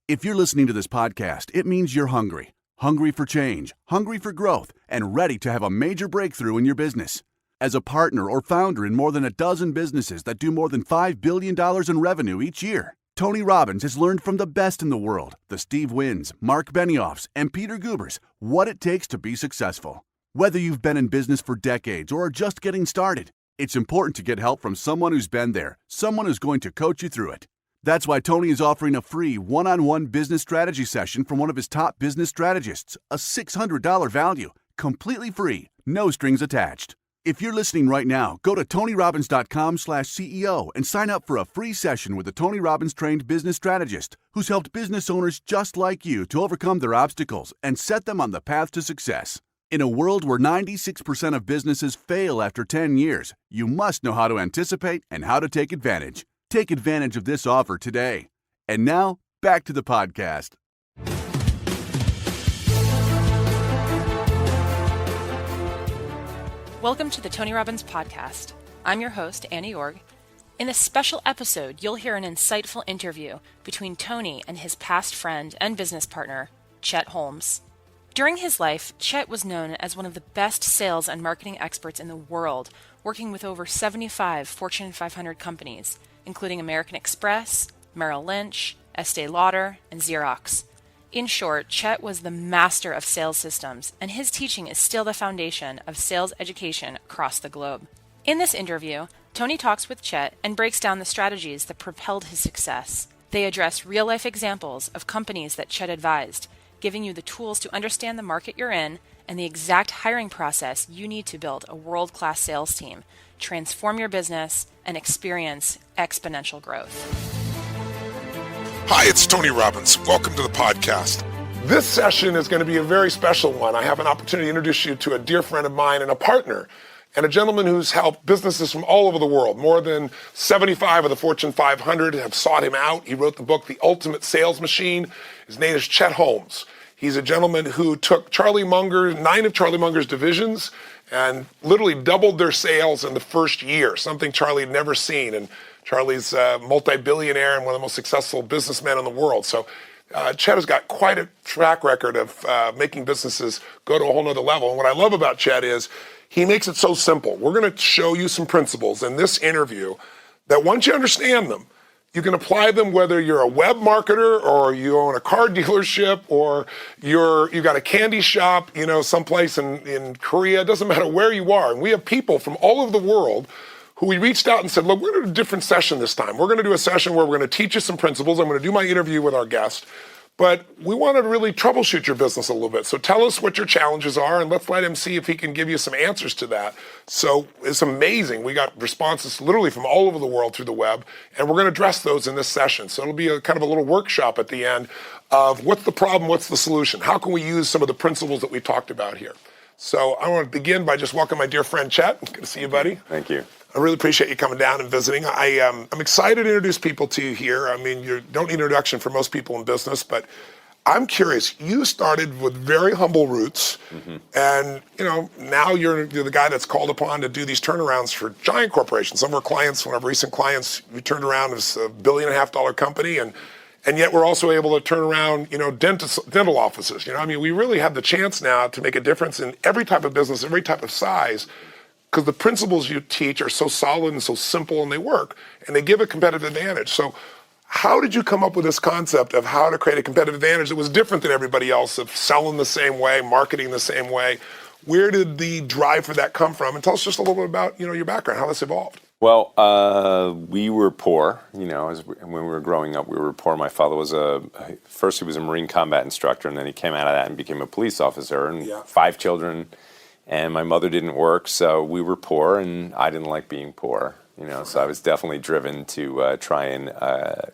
If you're listening to this podcast, it means you're hungry. Hungry for change, hungry for growth, and ready to have a major breakthrough in your business. As a partner or founder in more than a dozen businesses that do more than $5 billion in revenue each year, Tony Robbins has learned from the best in the world, the Steve Wyns, Mark Benioffs, and Peter Gubers, what it takes to be successful. Whether you've been in business for decades or are just getting started, it's important to get help from someone who's been there, someone who's going to coach you through it. That's why Tony is offering a free one-on-one business strategy session from one of his top business strategists, a $600 value, completely free, no strings attached. If you're listening right now, go to TonyRobbins.com/CEO and sign up for a free session with a Tony Robbins trained business strategist who's helped business owners just like you to overcome their obstacles and set them on the path to success. In a world where 96% of businesses fail after 10 years, you must know how to anticipate and how to take advantage. Take advantage of this offer today. And now, back to the podcast. Welcome to the Tony Robbins Podcast. I'm your host, Annie Org. In this special episode, you'll hear an insightful interview between Tony and his past friend and business partner, Chet Holmes. During his life, Chet was known as one of the best sales and marketing experts in the world, working with over 75 Fortune 500 companies, including American Express, Merrill Lynch, Estee Lauder, and Xerox. In short, Chet was the master of sales systems, and his teaching is still the foundation of sales education across the globe. In this interview, Tony talks with Chet and breaks down the strategies that propelled his success. They address real-life examples of companies that Chet advised, giving you the tools to understand the market you're in and the exact hiring process you need to build a world-class sales team, transform your business, and experience exponential growth. Hi, it's Tony Robbins. Welcome to the podcast. This session is going to be a very special one. I have an opportunity to introduce you to a dear friend of mine and a partner, and a gentleman who's helped businesses from all over the world. More than 75 of the Fortune 500 have sought him out. He wrote the book, The Ultimate Sales Machine. His name is Chet Holmes. He's a gentleman who took 9 of Charlie Munger's divisions and literally doubled their sales in the first year, something Charlie had never seen. And Charlie's a multi-billionaire and one of the most successful businessmen in the world. So Chet has got quite a track record of making businesses go to a whole nother level. And what I love about Chet is he makes it so simple. We're going to show you some principles in this interview that once you understand them, you can apply them whether you're a web marketer or you own a car dealership or you got a candy shop, someplace in Korea. It doesn't matter where you are. And we have people from all over the world who we reached out and said, look, we're going to do a different session this time. We're going to do a session where we're going to teach you some principles. I'm going to do my interview with our guest. But we want to really troubleshoot your business a little bit. So tell us what your challenges are, and let's let him see if he can give you some answers to that. So it's amazing. We got responses literally from all over the world through the web, and we're going to address those in this session. So it'll be a kind of a little workshop at the end of what's the problem, what's the solution? How can we use some of the principles that we talked about here? So I want to begin by just welcoming my dear friend Chet. Good to see you, buddy. Thank you. I really appreciate you coming down and visiting. I'm excited to introduce people to you here. I mean, you don't need an introduction for most people in business, but I'm curious. You started with very humble roots, and now you're the guy that's called upon to do these turnarounds for giant corporations. Some of our clients, one of our recent clients, we turned around as $1.5 billion company, and yet we're also able to turn around, dental offices. We really have the chance now to make a difference in every type of business, every type of size. Because the principles you teach are so solid and so simple, and they work, and they give a competitive advantage. So how did you come up with this concept of how to create a competitive advantage that was different than everybody else, of selling the same way, marketing the same way? Where did the drive for that come from? And tell us just a little bit about your background, how this evolved. Well, we were poor. When we were growing up, we were poor. My father was first he was a Marine combat instructor, and then he came out of that and became a police officer, and 5 children. And my mother didn't work, so we were poor, and I didn't like being poor. So I was definitely driven to try and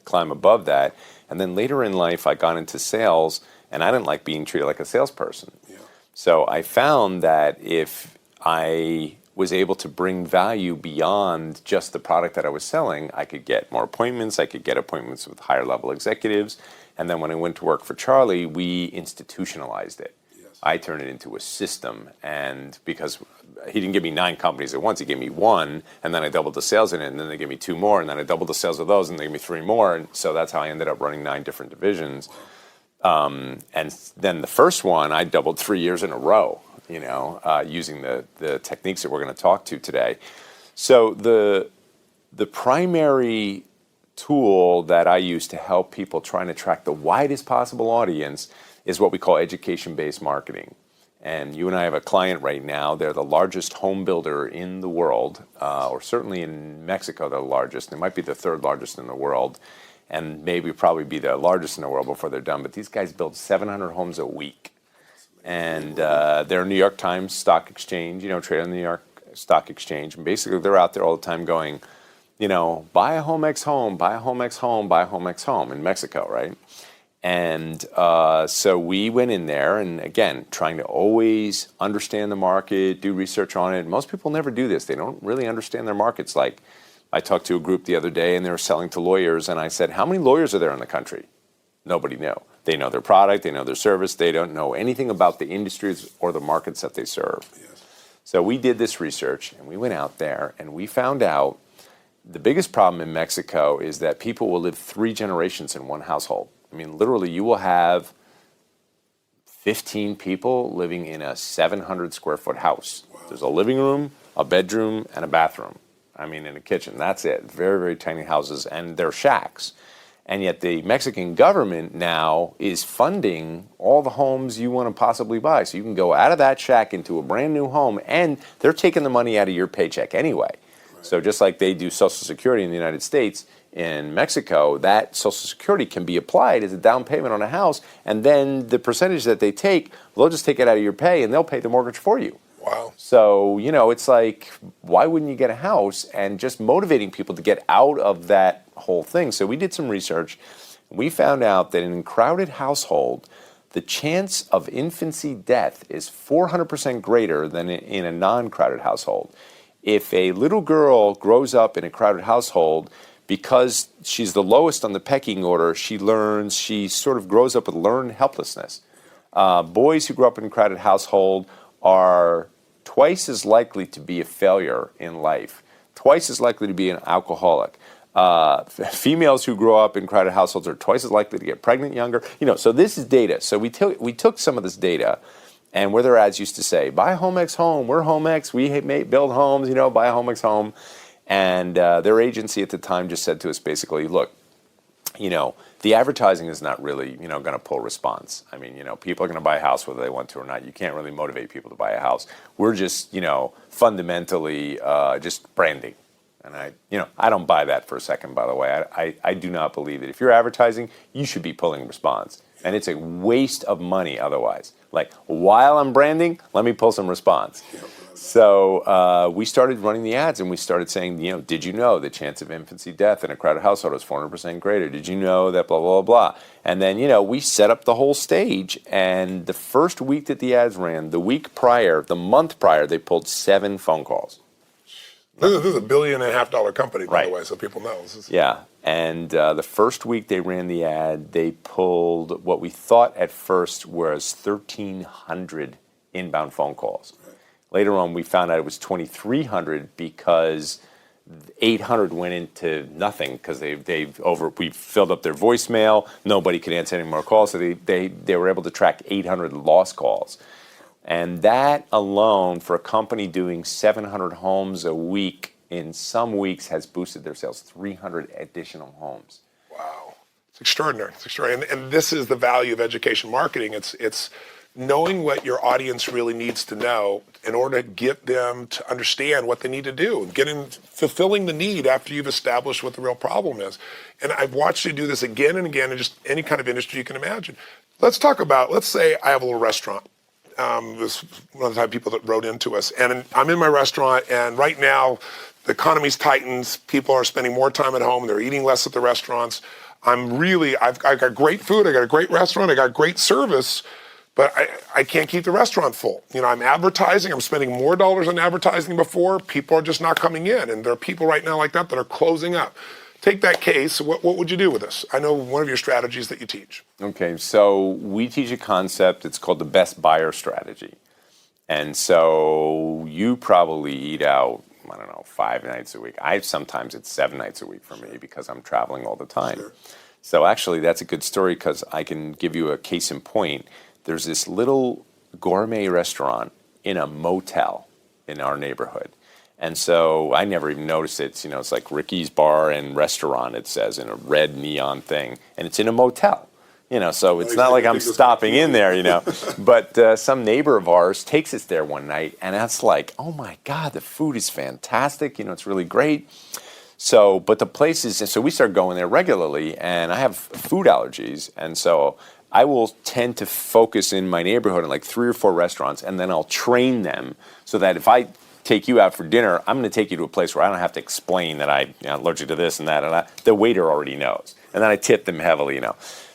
climb above that. And then later in life, I got into sales, and I didn't like being treated like a salesperson. Yeah. So I found that if I was able to bring value beyond just the product that I was selling, I could get more appointments, I could get appointments with higher level executives. And then when I went to work for Charlie, we institutionalized it. I turned it into a system, and because he didn't give me 9 companies at once. He gave me 1, and then I doubled the sales in it, and then they gave me 2 more, and then I doubled the sales of those, and they gave me 3 more. And so that's how I ended up running 9 different divisions. And then the first one, I doubled 3 years in a row, using the techniques that we're going to talk to today. So the primary tool that I use to help people try and attract the widest possible audience is what we call education-based marketing. And you and I have a client right now. They're the largest home builder in the world, or certainly in Mexico, they're the largest. They might be the 3rd largest in the world, and maybe probably be the largest in the world before they're done. But these guys build 700 homes a week. And they're New York Times Stock Exchange, trade on the New York Stock Exchange. And basically, they're out there all the time going, buy a home X home, buy a home X home, buy a home X home in Mexico, right? And so we went in there and, again, trying to always understand the market, do research on it. Most people never do this. They don't really understand their markets. Like, I talked to a group the other day, and they were selling to lawyers, and I said, how many lawyers are there in the country? Nobody knew. They know their product, they know their service, they don't know anything about the industries or the markets that they serve. Yes. So we did this research, and we went out there, and we found out the biggest problem in Mexico is that people will live 3 generations in one household. I mean, literally, you will have 15 people living in a 700 square foot house. Wow. There's a living room, a bedroom, and a bathroom. I mean, in a kitchen. That's it. Very, very tiny houses, and they're shacks. And yet the Mexican government now is funding all the homes you want to possibly buy. So you can go out of that shack into a brand new home, and they're taking the money out of your paycheck anyway. Right. So just like they do Social Security in the United States, in Mexico, that Social Security can be applied as a down payment on a house, and then the percentage that they take, they'll just take it out of your pay, and they'll pay the mortgage for you. Wow. So, it's like, why wouldn't you get a house? And just motivating people to get out of that whole thing. So we did some research. We found out that in a crowded household, the chance of infancy death is 400% greater than in a non-crowded household. If a little girl grows up in a crowded household, because she's the lowest on the pecking order, she sort of grows up with learned helplessness. Boys who grow up in a crowded household are twice as likely to be a failure in life, twice as likely to be an alcoholic. Females who grow up in crowded households are twice as likely to get pregnant younger. So this is data. So we took some of this data, and where their ads used to say, buy Home X Home, we're Home X, we build homes, buy a Home X Home. And their agency at the time just said to us basically, look, the advertising is not really, going to pull response. I mean, people are going to buy a house whether they want to or not. You can't really motivate people to buy a house. We're just, fundamentally just branding. And I don't buy that for a second, by the way. I do not believe that if you're advertising, you should be pulling response. And it's a waste of money otherwise. Like, while I'm branding, let me pull some response. So we started running the ads, and we started saying, did you know the chance of infancy death in a crowded household is 400% greater? Did you know that blah, blah, blah, blah? And then, we set up the whole stage, and the first week that the ads ran, the month prior, they pulled 7 phone calls. This is $1.5 billion company, by the way, so people know. Yeah, and the first week they ran the ad, they pulled what we thought at first was 1,300 inbound phone calls. Later on, we found out it was 2,300 because 800 went into nothing because we filled up their voicemail. Nobody could answer any more calls, so they were able to track 800 lost calls. And that alone, for a company doing 700 homes a week, in some weeks has boosted their sales 300 additional homes. Wow. It's extraordinary. It's extraordinary. And this is the value of education marketing. It's knowing what your audience really needs to know in order to get them to understand what they need to do, fulfilling the need after you've established what the real problem is. And I've watched you do this again and again in just any kind of industry you can imagine. Let's say I have a little restaurant. This one of the type of people that wrote into us. And I'm in my restaurant, and right now the economy's tightened. People are spending more time at home. They're eating less at the restaurants. I've got great food. I got a great restaurant. I got great service. But I can't keep the restaurant full. I'm advertising. I'm spending more dollars on advertising than before. People are just not coming in. And there are people right now like that are closing up. Take that case. What would you do with this? I know one of your strategies that you teach. Okay, so we teach a concept. It's called the best buyer strategy. And so you probably eat out, I don't know, 5 nights a week. Sometimes it's 7 nights a week for me because I'm traveling all the time. Sure. So actually that's a good story because I can give you a case in point. There's this little gourmet restaurant in a motel in our neighborhood. And so I never even noticed it. It's like Ricky's Bar and Restaurant, it says, in a red neon thing. And it's in a motel. So it's not like I'm stopping in there, But some neighbor of ours takes us there one night, and that's like, oh my God, the food is fantastic. It's really great. So, but the place is, so we start going there regularly, and I have food allergies, and so I will tend to focus in my neighborhood in like 3 or 4 restaurants, and then I'll train them so that if I take you out for dinner, I'm going to take you to a place where I don't have to explain that I'm allergic to this and that, and the waiter already knows. And then I tip them heavily,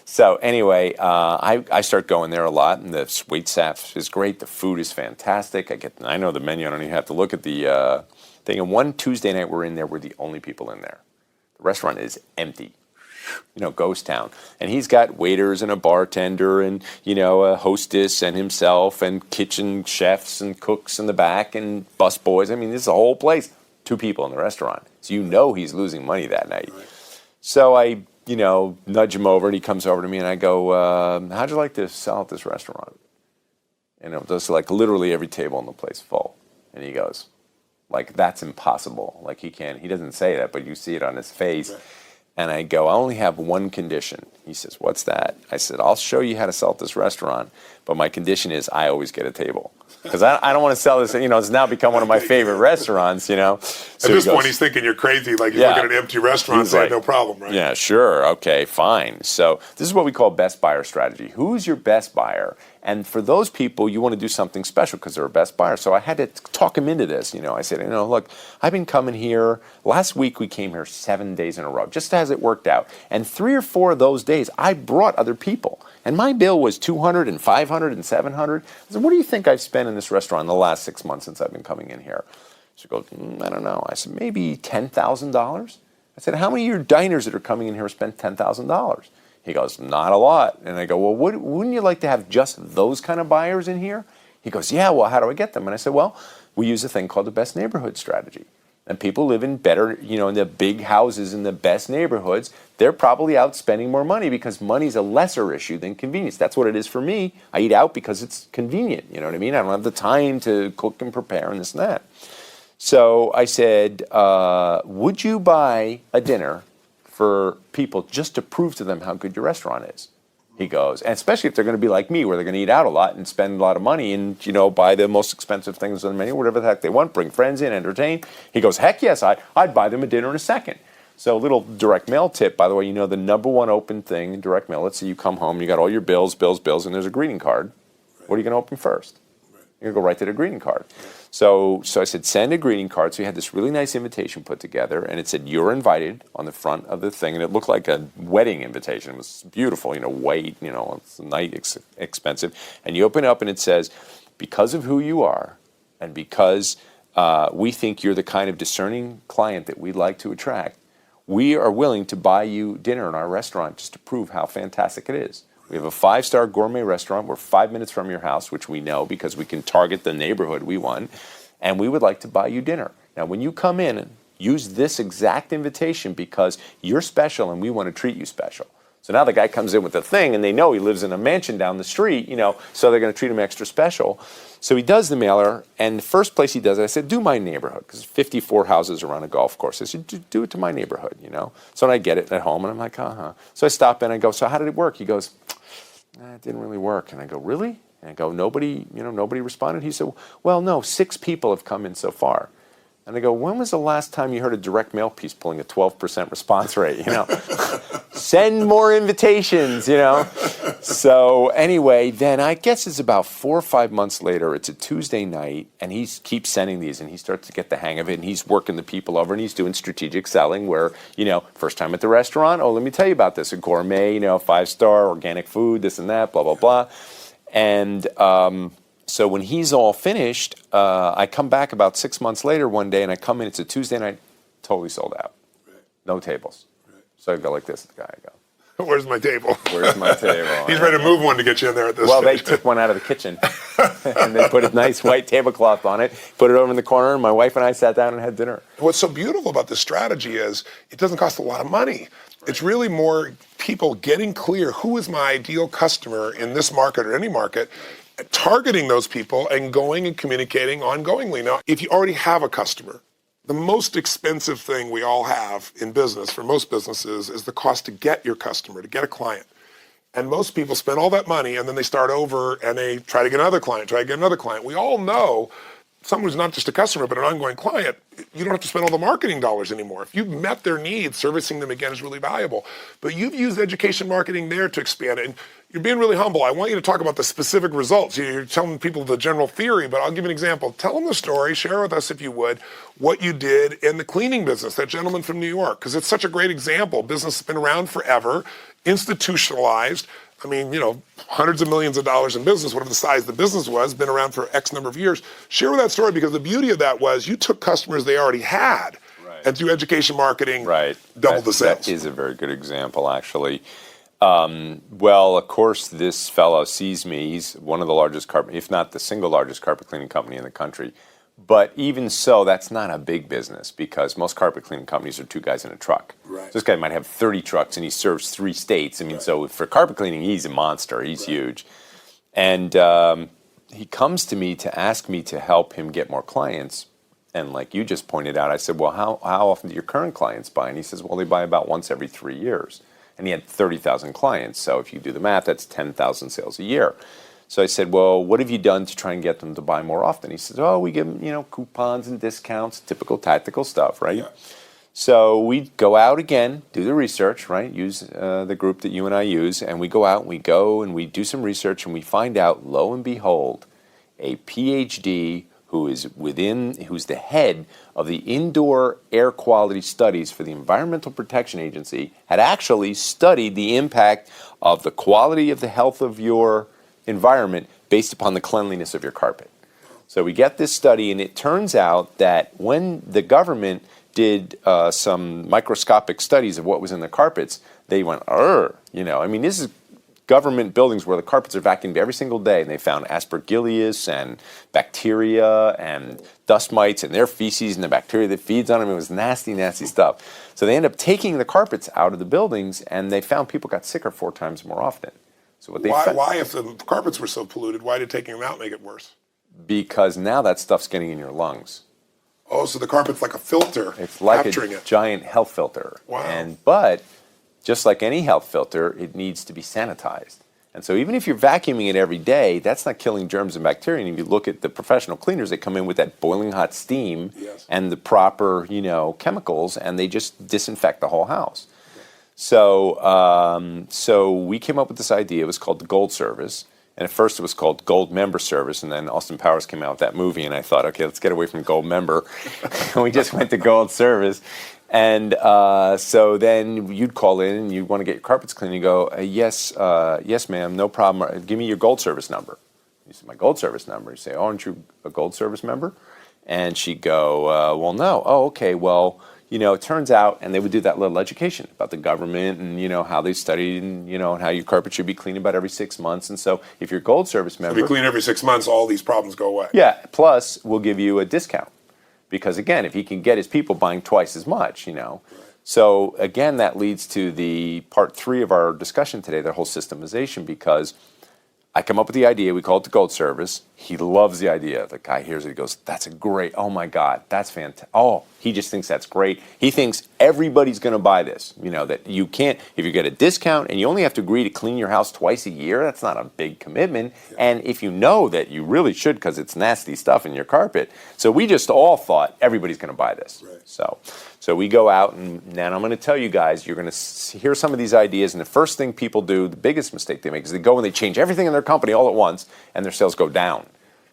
So anyway, I start going there a lot, and the wait staff is great. The food is fantastic. I know the menu. I don't even have to look at the thing. And one Tuesday night we're in there, we're the only people in there. The restaurant is empty. Ghost town. And he's got waiters and a bartender and, a hostess and himself and kitchen chefs and cooks in the back and bus boys. I mean, this is a whole place. 2 people in the restaurant. So he's losing money that night. Right. So I nudge him over, and he comes over to me, and I go, how'd you like to sell at this restaurant? And it was like literally every table in the place full. And he goes, like, that's impossible. Like, he doesn't say that, but you see it on his face. Right. And I go, I only have one condition. He says, what's that? I said, I'll show you how to sell at this restaurant, but my condition is I always get a table. Because I don't want to sell this, it's now become one of my favorite restaurants, So at this point, he's thinking you're crazy, like you look at an empty restaurant and say, no problem, right? Yeah, sure, okay, fine. So this is what we call best buyer strategy. Who's your best buyer? And for those people, you want to do something special because they're a best buyer. So I had to talk him into this, I said, look, I've been coming here. Last week we came here 7 days in a row, just as it worked out. And 3 or 4 of those days, I brought other people. And my bill was $200 and $500 and $700. I said, what do you think I've spent in this restaurant in the last 6 months since I've been coming in here? She goes, I don't know. I said, maybe $10,000. I said, how many of your diners that are coming in here spent $10,000? He goes, not a lot. And I go, well, wouldn't you like to have just those kind of buyers in here? He goes, yeah, well, how do I get them? And I said, well, we use a thing called the best neighborhood strategy. And people live in better, in the big houses in the best neighborhoods. They're probably out spending more money because money's a lesser issue than convenience. That's what it is for me. I eat out because it's convenient. You know what I mean? I don't have the time to cook and prepare and this and that. So I said, would you buy a dinner for people just to prove to them how good your restaurant is? He goes, and especially if they're going to be like me, where they're going to eat out a lot and spend a lot of money and, buy the most expensive things on the menu, whatever the heck they want, bring friends in, entertain. He goes, heck yes, I'd buy them a dinner in a second. So a little direct mail tip, by the way, the number one open thing in direct mail, let's say you come home, you got all your bills, and there's a greeting card. What are you going to open first? You're going to go right to the greeting card. So I said, send a greeting card. So we had this really nice invitation put together, and it said, you're invited on the front of the thing, and it looked like a wedding invitation. It was beautiful, white, it's nice, expensive. And you open it up, and it says, because of who you are, and because we think you're the kind of discerning client that we'd like to attract, we are willing to buy you dinner in our restaurant just to prove how fantastic it is. We have a 5-star gourmet restaurant. We're 5 minutes from your house, which we know because we can target the neighborhood we want, and we would like to buy you dinner. Now, when you come in, use this exact invitation because you're special and we want to treat you special. So now the guy comes in with the thing, and they know he lives in a mansion down the street, so they're going to treat him extra special. So he does the mailer, and the first place he does it, I said, do my neighborhood, because 54 houses around a golf course. I said, do it to my neighborhood, So I get it at home, and I'm like, uh-huh. So I stop in, I go, so how did it work? He goes, it didn't really work. And I go, really? And I go, nobody responded? He said, well, no, 6 people have come in so far. And I go, when was the last time you heard a direct mail piece pulling a 12% response rate, Send more invitations, So anyway, then I guess it's about 4 or 5 months later. It's a Tuesday night, and he keeps sending these, and he starts to get the hang of it, and he's working the people over, and he's doing strategic selling where, first time at the restaurant, oh, let me tell you about this, a gourmet, 5-star, organic food, this and that, blah, blah, blah. And so when he's all finished, I come back about 6 months later one day, and I come in, it's a Tuesday night, totally sold out. Right. No tables. Right. So I go like this at the guy, I go, where's my table? Where's my table? He's ready to move one to get you in there at this Well, stage. they took one out of the kitchen. And they put a nice white tablecloth on it, put it over in the corner, and my wife and I sat down and had dinner. What's so beautiful about this strategy is it doesn't cost a lot of money. It's really more people getting clear who is my ideal customer in this market or any market, targeting those people and going and communicating ongoingly. Now, if you already have a customer, the most expensive thing we all have in business, for most businesses, is the cost to get your customer, to get a client. And most people spend all that money and then they start over and they try to get another client, We all know someone who's not just a customer but an ongoing client, you don't have to spend all the marketing dollars anymore. If you've met their needs, servicing them again is really valuable. But you've used education marketing there to expand it. And you're being really humble. I want you to talk about the specific results. You're telling people the general theory, but I'll give you an example. Tell them the story, share with us if you would, what you did in the cleaning business, that gentleman from New York, because it's such a great example. Business has been around forever, institutionalized. I mean, hundreds of millions of dollars in business, whatever the size the business was, been around for X number of years. Share with that story, because the beauty of that was you took customers they already had, and through education marketing, doubled the sales. That is a very good example, actually. Well, of course, this fellow sees me. He's one of the largest if not the single largest carpet cleaning company in the country. But even so, that's not a big business, because most carpet cleaning companies are two guys in a truck. So this guy might have 30 trucks and he serves 3 states. I mean, so for carpet cleaning, he's a monster. He's huge. And he comes to me to ask me to help him get more clients. And like you just pointed out, I said, well, how often do your current clients buy? And he says, well, they buy about once every 3 years. And he had 30,000 clients. So if you do the math, that's 10,000 sales a year. So I said, well, what have you done to try and get them to buy more often? He says, oh, we give them, coupons and discounts, typical tactical stuff, right? Yeah. So we go out again, do the research, right? Use the group that you and I use, and we go out and we do some research, and we find out, lo and behold, a PhD who's the head of the indoor air quality studies for the Environmental Protection Agency, had actually studied the impact of the quality of the health of your environment based upon the cleanliness of your carpet. So we get this study, and it turns out that when the government did some microscopic studies of what was in the carpets, they went, this is government buildings where the carpets are vacuumed every single day, and they found aspergillus and bacteria and dust mites and their feces and the bacteria that feeds on them. It was nasty, nasty stuff. So they end up taking the carpets out of the buildings, and they found people got sicker 4 times more often. So what why, if the carpets were so polluted, why did taking them out make it worse? Because now that stuff's getting in your lungs. Oh, so the carpet's like a filter. It's like a giant health filter. Wow. But just like any health filter, it needs to be sanitized. And so even if you're vacuuming it every day, that's not killing germs and bacteria. And if you look at the professional cleaners, they come in with that boiling hot steam and the proper, chemicals, and they just disinfect the whole house. So we came up with this idea. It was called the Gold Service. And at first it was called Gold Member Service. And then Austin Powers came out with that movie. And I thought, okay, let's get away from Gold Member. And we just went to Gold Service. And so then you'd call in and you'd want to get your carpets cleaned. You go, yes, ma'am, no problem. Give me your Gold Service number. You say, my Gold Service number. You say, oh, aren't you a Gold Service member? And she'd go, well, no. Oh, okay, well, it turns out, and they would do that little education about the government and, how they studied and, and how your carpet should be cleaned about every 6 months. And so if you're a Gold Service member... If you clean every 6 months, all these problems go away. Yeah, plus we'll give you a discount. Because, again, if he can get his people buying twice as much, Right. So, again, that leads to the part 3 of our discussion today, the whole systemization, because I come up with the idea. We call it the Gold Service. He loves the idea. The guy hears it. He goes, that's a great, oh, my God, that's fantastic. Oh, he just thinks that's great. He thinks everybody's going to buy this. That you can't, if you get a discount and you only have to agree to clean your house twice a year, that's not a big commitment. Yeah. And if you know that you really should because it's nasty stuff in your carpet. So we just all thought everybody's going to buy this. Right. So we go out, and now I'm going to tell you guys, you're going to hear some of these ideas, and the first thing people do, the biggest mistake they make, is they go and they change everything in their company all at once, and their sales go down.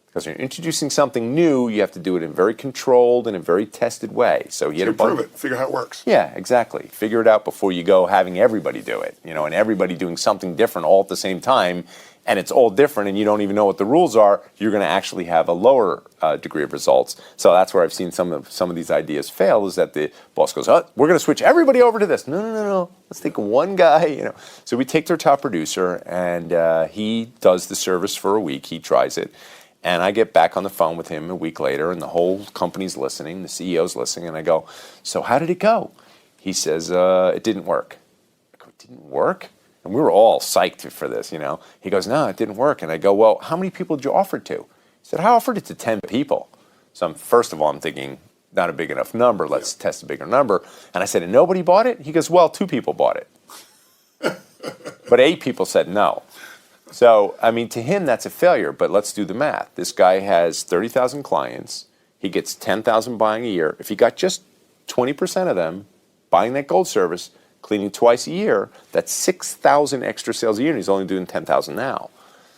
Because when you're introducing something new, you have to do it in a very controlled and a very tested way. So you prove it, figure out how it works. Yeah, exactly. Figure it out before you go having everybody do it, and everybody doing something different all at the same time. and it's all different and you don't even know what the rules are, you're going to actually have a lower degree of results. So that's where I've seen some of these ideas fail, is that the boss goes, oh, we're going to switch everybody over to this. No. Let's take one guy, So we take their top producer, and he does the service for a week. He tries it. And I get back on the phone with him a week later, and the whole company's listening, the CEO's listening, and I go, so how did it go? He says, it didn't work. I go, it didn't work? And we were all psyched for this, He goes, no, it didn't work. And I go, well, how many people did you offer it to? He said, I offered it to 10 people. So first of all, I'm thinking, not a big enough number. Let's test a bigger number. And I said, and nobody bought it? He goes, well, 2 people bought it. But 8 people said no. So, to him, that's a failure. But let's do the math. This guy has 30,000 clients. He gets 10,000 buying a year. If he got just 20% of them buying that gold service, cleaning twice a year, that's 6,000 extra sales a year, and he's only doing 10,000 now.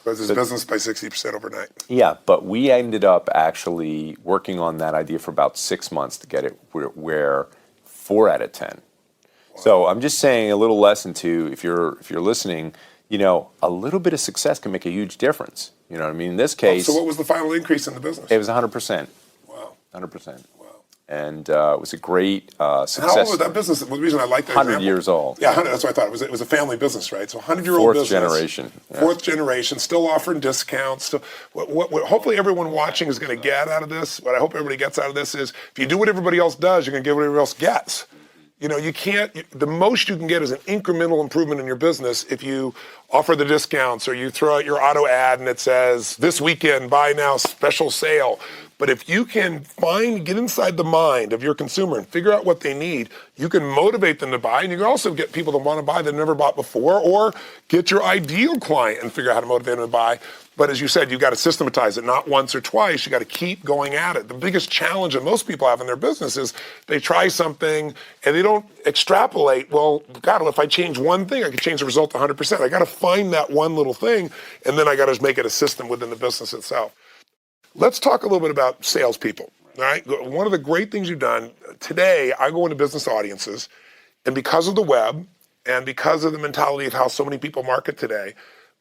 Because his business by 60% overnight. Yeah, but we ended up actually working on that idea for about 6 months to get it where 4 out of 10. Wow. So I'm just saying a little lesson to, if you're listening, a little bit of success can make a huge difference. You know what I mean? In this case... So what was the final increase in the business? It was 100%. Wow. 100%. Wow. And it was a great success. And how old was that business? The reason I like that 100 example, years old. Yeah, 100, that's what I thought. It was a family business, right? So 100-year-old business. Fourth generation. Yeah. Fourth generation, still offering discounts. Still, what hopefully everyone watching is going to get out of this, what I hope everybody gets out of this is, if you do what everybody else does, you're going to get what everybody else gets. You can't, the most you can get is an incremental improvement in your business if you offer the discounts or you throw out your auto ad and it says, this weekend, buy now, special sale. But if you can get inside the mind of your consumer and figure out what they need, you can motivate them to buy, and you can also get people that want to buy that never bought before, or get your ideal client and figure out how to motivate them to buy. But as you said, you've got to systematize it, not once or twice. You got to keep going at it. The biggest challenge that most people have in their business is they try something and they don't extrapolate. Well, God, if I change one thing, I can change the result 100%. I got to find that one little thing, and then I got to make it a system within the business itself. Let's talk a little bit about salespeople. All right. One of the great things you've done today, I go into business audiences, and because of the web and because of the mentality of how so many people market today,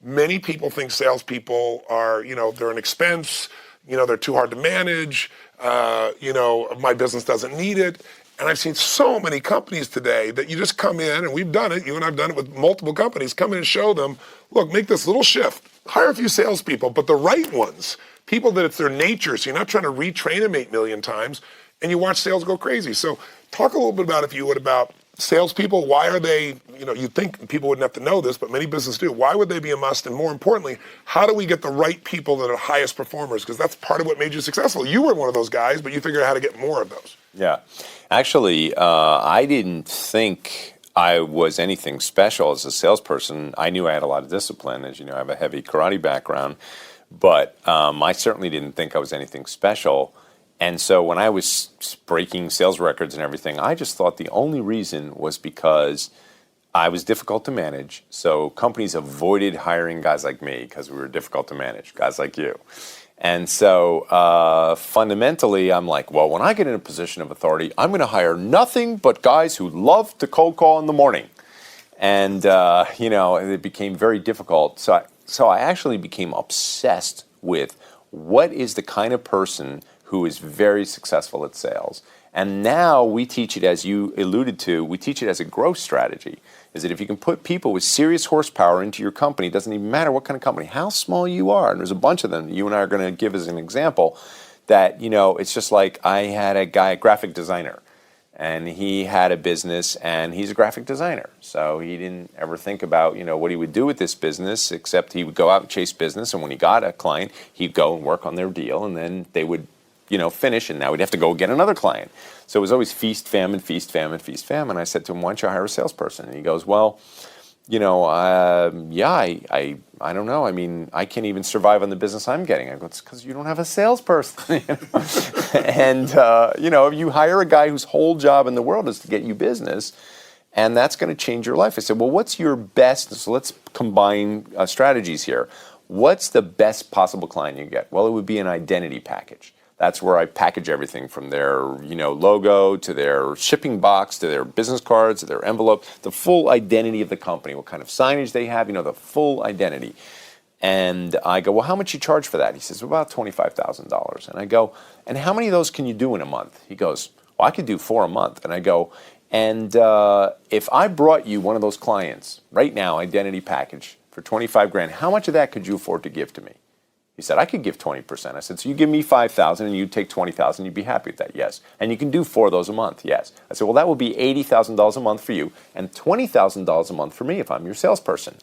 many people think salespeople are, they're an expense, they're too hard to manage, my business doesn't need it. And I've seen so many companies today that you just come in, and we've done it, you and I've done it with multiple companies, come in and show them, look, make this little shift, hire a few salespeople, but the right ones, people that it's their nature, so you're not trying to retrain them 8 million times, and you watch sales go crazy. So talk a little bit about, if you would, about salespeople. Why are they, you'd think people wouldn't have to know this, but many businesses do. Why would they be a must? And more importantly, how do we get the right people that are highest performers? Because that's part of what made you successful. You were one of those guys, but you figured out how to get more of those. Yeah. Actually, I didn't think I was anything special as a salesperson. I knew I had a lot of discipline. As you know, I have a heavy karate background. But I certainly didn't think I was anything special. And so when I was breaking sales records and everything, I just thought the only reason was because I was difficult to manage. So companies avoided hiring guys like me because we were difficult to manage, guys like you. And so fundamentally, I'm like, well, when I get in a position of authority, I'm going to hire nothing but guys who love to cold call in the morning. And, it became very difficult. So I actually became obsessed with what is the kind of person who is very successful at sales. And now we teach it, as you alluded to, we teach it as a growth strategy. Is that if you can put people with serious horsepower into your company, it doesn't even matter what kind of company, how small you are, and there's a bunch of them you and I are going to give as an example, that, it's just like I had a guy, a graphic designer, and he had a business, and he's a graphic designer. So he didn't ever think about, what he would do with this business, except he would go out and chase business, and when he got a client, he'd go and work on their deal, and then they would finish, and now we'd have to go get another client. So it was always feast, famine, feast, famine, feast, famine. I said to him, why don't you hire a salesperson? And he goes, well, I don't know. I mean, I can't even survive on the business I'm getting. I go, it's because you don't have a salesperson. And, you hire a guy whose whole job in the world is to get you business, and that's going to change your life. I said, well, what's your best? So let's combine strategies here. What's the best possible client you get? Well, it would be an identity package. That's where I package everything from their, logo to their shipping box to their business cards to their envelope, the full identity of the company, what kind of signage they have, the full identity. And I go, well, how much you charge for that? He says, well, about $25,000. And I go, and how many of those can you do in a month? He goes, well, I could do 4 a month. And I go, and if I brought you one of those clients right now, identity package for 25 grand, how much of that could you afford to give to me? He said, I could give 20%. I said, so you give me 5,000 and you take 20,000, you'd be happy with that? Yes. And you can do 4 of those a month? Yes. I said, well, that would be $80,000 a month for you and $20,000 a month for me if I'm your salesperson.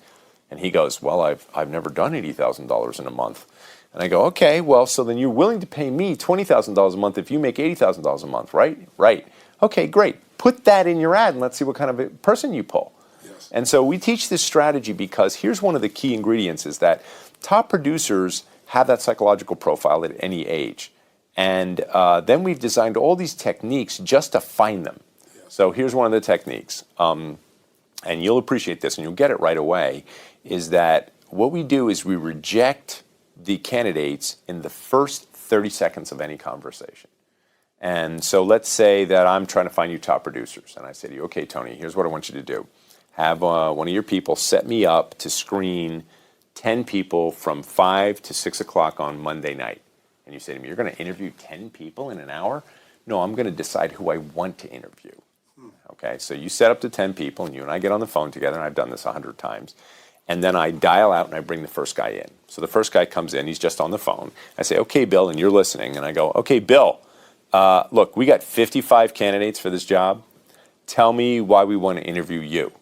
And he goes, well, I've never done $80,000 in a month. And I go, okay, well, so then you're willing to pay me $20,000 a month if you make $80,000 a month, right? Right. Okay, great. Put that in your ad and let's see what kind of a person you pull. Yes. And so we teach this strategy because here's one of the key ingredients is that top producers have that psychological profile at any age. And then we've designed all these techniques just to find them. Yes. So here's one of the techniques. And you'll appreciate this and you'll get it right away, is that what we do is we reject the candidates in the first 30 seconds of any conversation. And so let's say that I'm trying to find you top producers. And I say to you, okay, Tony, here's what I want you to do. Have one of your people set me up to screen 10 people from 5 to 6 o'clock on Monday night. And you say to me, you're going to interview 10 people in an hour? No, I'm going to decide who I want to interview. Okay, so you set up to 10 people, and you and I get on the phone together, and I've done this 100 times. And then I dial out, and I bring the first guy in. So the first guy comes in, he's just on the phone. I say, okay, Bill, and you're listening. And I go, okay, Bill, look, we got 55 candidates for this job. Tell me why we want to interview you.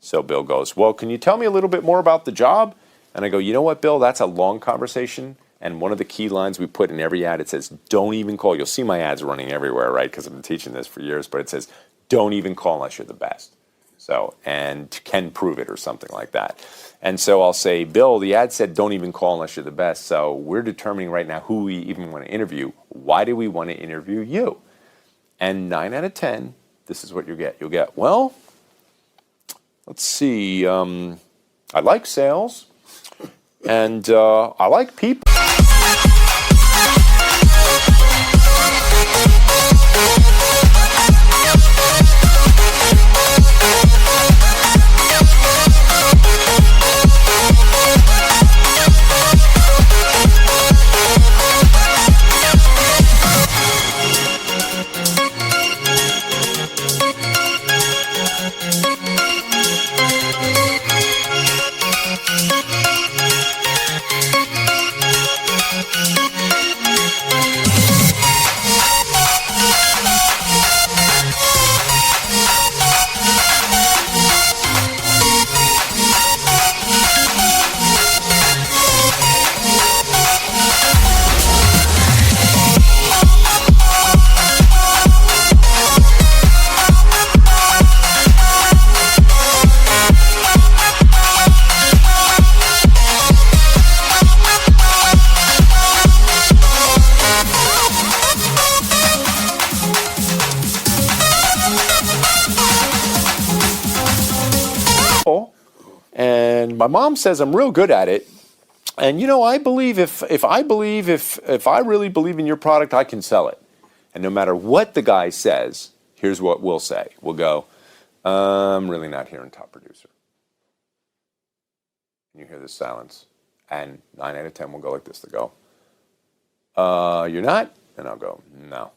So Bill goes, well, can you tell me a little bit more about the job? And I go, you know what, Bill, that's a long conversation. And one of the key lines we put in every ad, it says, don't even call. You'll see my ads running everywhere, right? Because I've been teaching this for years. But it says, don't even call unless you're the best. So, and can prove it or something like that. And so I'll say, Bill, the ad said, don't even call unless you're the best. So we're determining right now who we even want to interview. Why do we want to interview you? And 9 out of 10, this is what you get. You'll get, well, let's see, I like sales. And I like people. And my mom says I'm real good at it. And you know, I believe if I really believe in your product, I can sell it. And no matter what the guy says, here's what we'll say. We'll go, I'm really not hearing top producer. And you hear this silence. And 9 out of 10 will go like this. They'll go, you're not? And I'll go, no.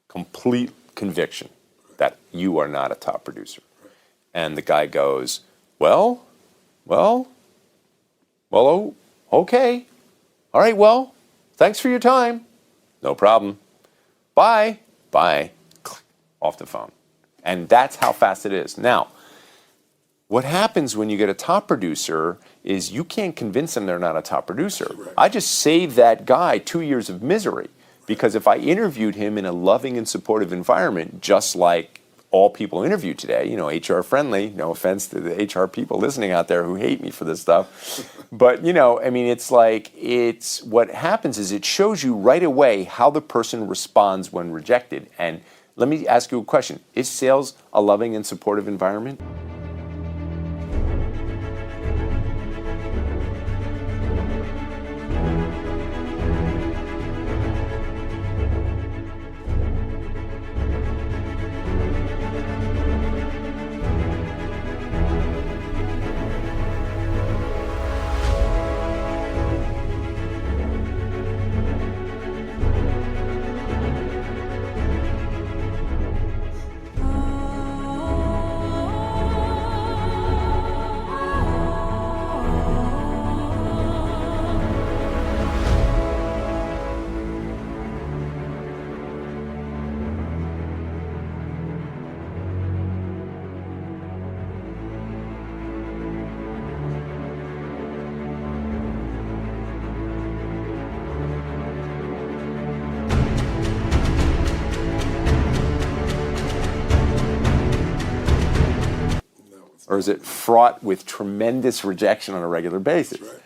Complete conviction that you are not a top producer. And the guy goes, well, okay. All right, well, thanks for your time. No problem. Bye. Click, off the phone. And that's how fast it is. Now, what happens when you get a top producer is you can't convince them they're not a top producer. Right. I just saved that guy 2 years of misery because if I interviewed him in a loving and supportive environment, just like all people interview today, you know, HR friendly, no offense to the HR people listening out there who hate me for this stuff. But, you know, I mean, it's like, what happens is it shows you right away how the person responds when rejected. And let me ask you a question. Is sales a loving and supportive environment? or is it fraught with tremendous rejection on a regular basis? Right.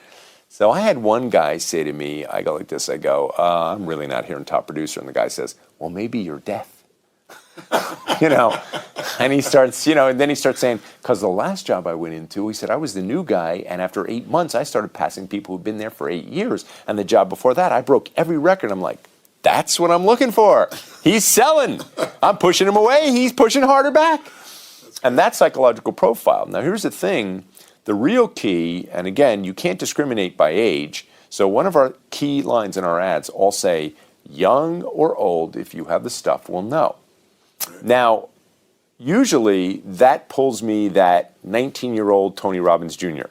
So I had one guy say to me, I go like this, I go, I'm really not hearing top producer. And the guy says, well, maybe you're deaf. You know, and he starts, you know, and then he starts saying, because the last job I went into, he said, I was the new guy, and after 8 months, I started passing people who'd been there for 8 years, and the job before that, I broke every record. I'm like, that's what I'm looking for. He's selling. I'm pushing him away. He's pushing harder back. And that's psychological profile. Now, here's the thing. The real key, and again, you can't discriminate by age, so one of our key lines in our ads all say, young or old, if you have the stuff, we'll know. Now, usually that pulls me that 19-year-old Tony Robbins Jr.,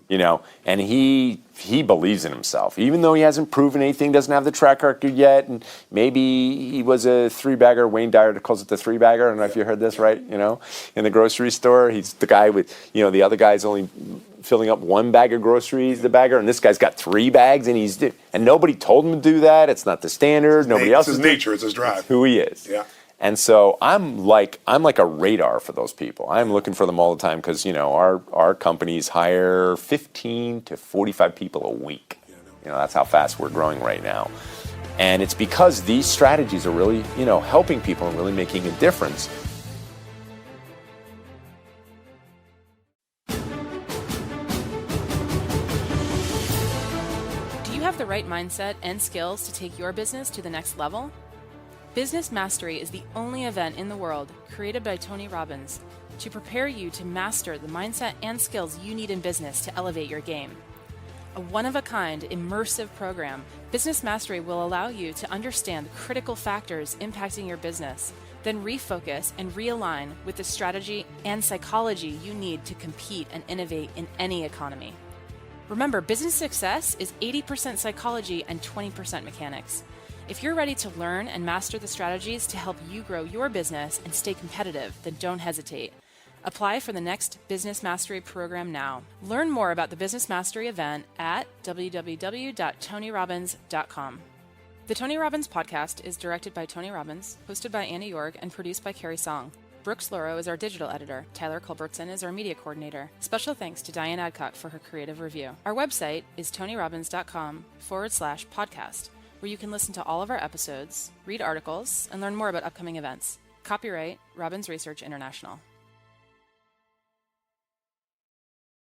you know, and he believes in himself. Even though he hasn't proven anything, doesn't have the track record yet, and maybe he was a three-bagger. Wayne Dyer calls it the three-bagger. I don't know if you heard this, right? You know, in the grocery store, he's the guy with, you know, the other guy's only filling up one bag of groceries, the bagger, and this guy's got 3 bags, and nobody told him to do that. It's not the standard. Nobody else. It's his nature. It's his drive. It's who he is. Yeah. And so I'm like a radar for those people. I'm looking for them all the time because, you know, our companies hire 15 to 45 people a week. You know, that's how fast we're growing right now. And it's because these strategies are really, you know, helping people and really making a difference. Do you have the right mindset and skills to take your business to the next level? Business Mastery is the only event in the world created by Tony Robbins to prepare you to master the mindset and skills you need in business to elevate your game. A one-of-a-kind, immersive program, Business Mastery will allow you to understand the critical factors impacting your business, then refocus and realign with the strategy and psychology you need to compete and innovate in any economy. Remember, business success is 80% psychology and 20% mechanics. If you're ready to learn and master the strategies to help you grow your business and stay competitive, then don't hesitate. Apply for the next Business Mastery program now. Learn more about the Business Mastery event at www.tonyrobbins.com. The Tony Robbins podcast is directed by Tony Robbins, hosted by Annie Yorg, and produced by Carrie Song. Brooks Loro is our digital editor. Tyler Culbertson is our media coordinator. Special thanks to Diane Adcock for her creative review. Our website is tonyrobbins.com/podcast. where you can listen to all of our episodes, read articles, and learn more about upcoming events. Copyright Robbins Research International.